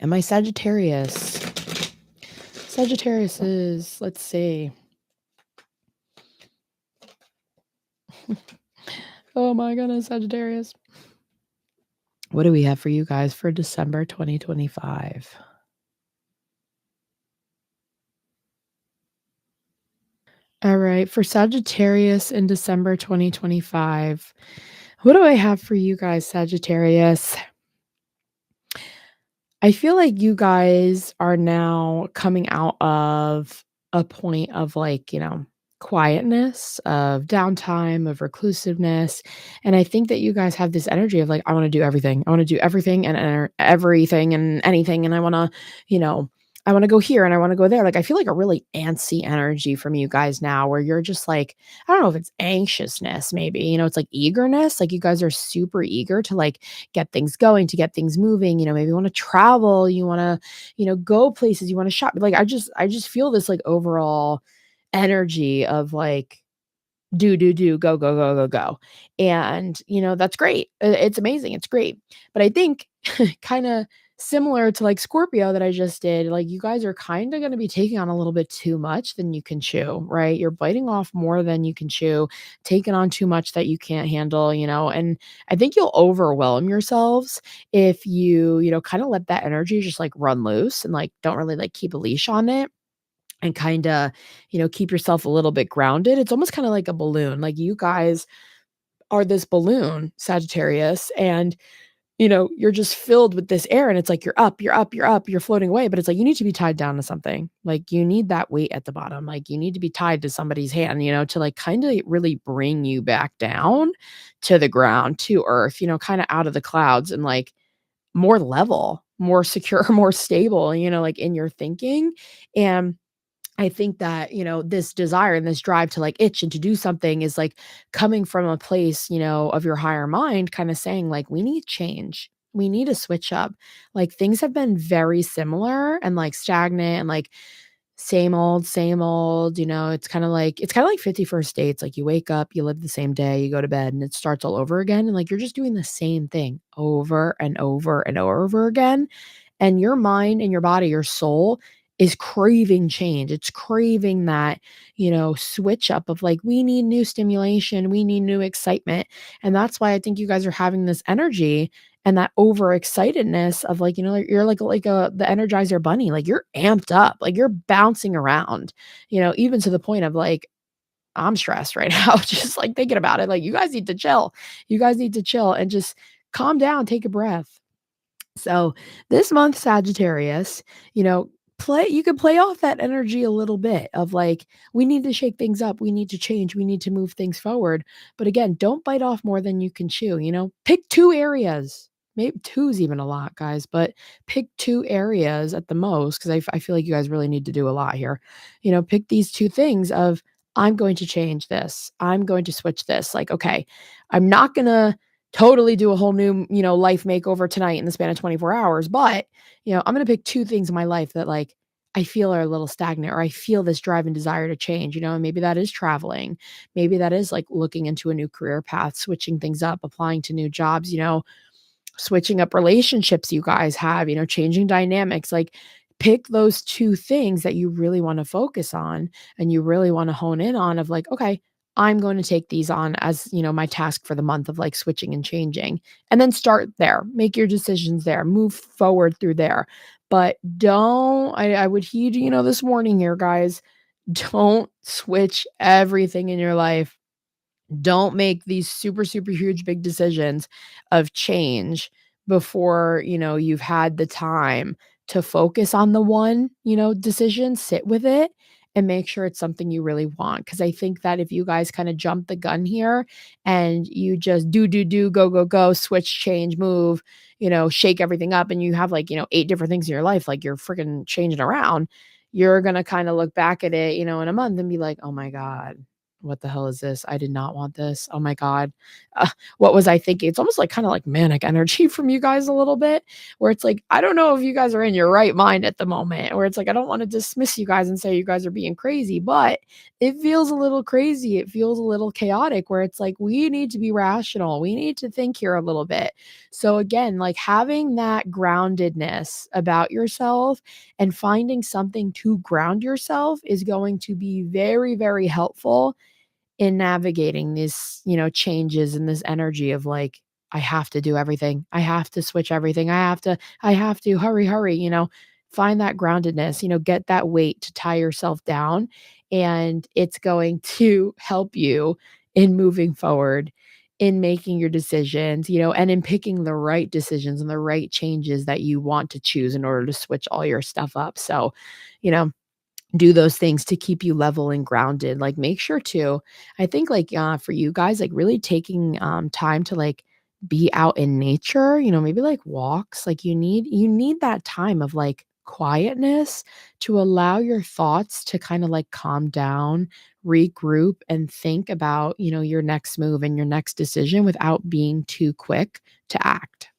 And my Sagittarius. Sagittarius is, let's see. Oh my goodness, Sagittarius. What do we have for you guys for December 2025? All right, for Sagittarius in December 2025, what do I have for you guys, Sagittarius? I feel like you guys are now coming out of a point of like, quietness, of downtime, of reclusiveness. And I think that you guys have this energy of like, I want to do everything. I want to do everything and everything and anything. And I want to, you know, I want to go here and I want to go there. Like, I feel like a really antsy energy from you guys now where you're just like, I don't know if it's anxiousness, maybe, it's like eagerness. Like, you guys are super eager to like get things going, to get things moving, maybe you want to travel, you want to, go places, you want to shop. Like I just feel this like overall energy of like do, go. And that's great. It's amazing. It's great. But I think kind of similar to like Scorpio that I just did, like you guys are kind of going to be taking on a little bit too much than you can chew, right? You're biting off more than you can chew, taking on too much that you can't handle, and I think you'll overwhelm yourselves if you kind of let that energy just like run loose and like don't really like keep a leash on it and kinda, keep yourself a little bit grounded. It's almost kinda like a balloon. Like, you guys are this balloon, Sagittarius, and, you're just filled with this air, and it's like you're floating away, but it's like you need to be tied down to something. Like, you need that weight at the bottom. Like, you need to be tied to somebody's hand, to, like, kinda really bring you back down to the ground, to earth, kinda out of the clouds and, like, more level, more secure, more stable, like, in your thinking, and I think that, this desire and this drive to like itch and to do something is like coming from a place, of your higher mind, kind of saying, like, we need change. We need to switch up. Like, things have been very similar and like stagnant and like same old, it's kind of like 51st dates. Like, you wake up, you live the same day, you go to bed and it starts all over again. And like, you're just doing the same thing over and over and over again. And your mind and your body, your soul is craving change. It's craving that, switch up of like, we need new stimulation, we need new excitement. And that's why I think you guys are having this energy and that overexcitedness of like, like, you're like the Energizer bunny, like you're amped up, like you're bouncing around, even to the point of like, I'm stressed right now, just like thinking about it. Like, you guys need to chill. You guys need to chill and just calm down, take a breath. So this month, Sagittarius, you know, you could play off that energy a little bit of like, we need to shake things up, we need to change, we need to move things forward. But again, don't bite off more than you can chew, pick two areas. Maybe two is even a lot, guys, but pick two areas at the most, because I feel like you guys really need to do a lot here. Pick these two things of, I'm going to change this. I'm going to switch this. Like, okay, I'm not going to totally do a whole new, life makeover tonight in the span of 24 hours. But, I'm going to pick two things in my life that like I feel are a little stagnant, or I feel this drive and desire to change, and maybe that is traveling. Maybe that is like looking into a new career path, switching things up, applying to new jobs, switching up relationships you guys have, changing dynamics. Like, pick those two things that you really want to focus on and you really want to hone in on of like, okay, I'm going to take these on as, my task for the month of like switching and changing. And then start there, make your decisions there, move forward through there. But I would heed, this warning here, guys, don't switch everything in your life. Don't make these super, super huge, big decisions of change before, you've had the time to focus on the one, decision, sit with it and make sure it's something you really want. Cause I think that if you guys kind of jump the gun here and you just do, go, switch, change, move, shake everything up and you have like, 8 different things in your life, like you're freaking changing around, you're going to kind of look back at it, in a month and be like, oh my God, "What the hell is this? I did not want this. Oh my god. Uh, what was I thinking?" It's almost like kinda like manic energy from you guys a little bit, where it's like, I don't know if you guys are in your right mind at the moment, where it's like, I don't wanna dismiss you guys and say you guys are being crazy, but it feels a little crazy. It feels a little chaotic where it's like, we need to be rational. We need to think here a little bit. So again, like having that groundedness about yourself and finding something to ground yourself is going to be very, very helpful in navigating these, changes in this energy of like, I have to do everything. I have to switch everything. I have to hurry, hurry, find that groundedness, get that weight to tie yourself down. And it's going to help you in moving forward, in making your decisions, and in picking the right decisions and the right changes that you want to choose in order to switch all your stuff up. So, you know, do those things to keep you level and grounded. Like, make sure to I think, like, for you guys, like, really taking, time to, like, be out in nature, maybe, like, walks, like, you need that time of, like, quietness to allow your thoughts to kinda, like, calm down, regroup, and think about, your next move and your next decision without being too quick to act.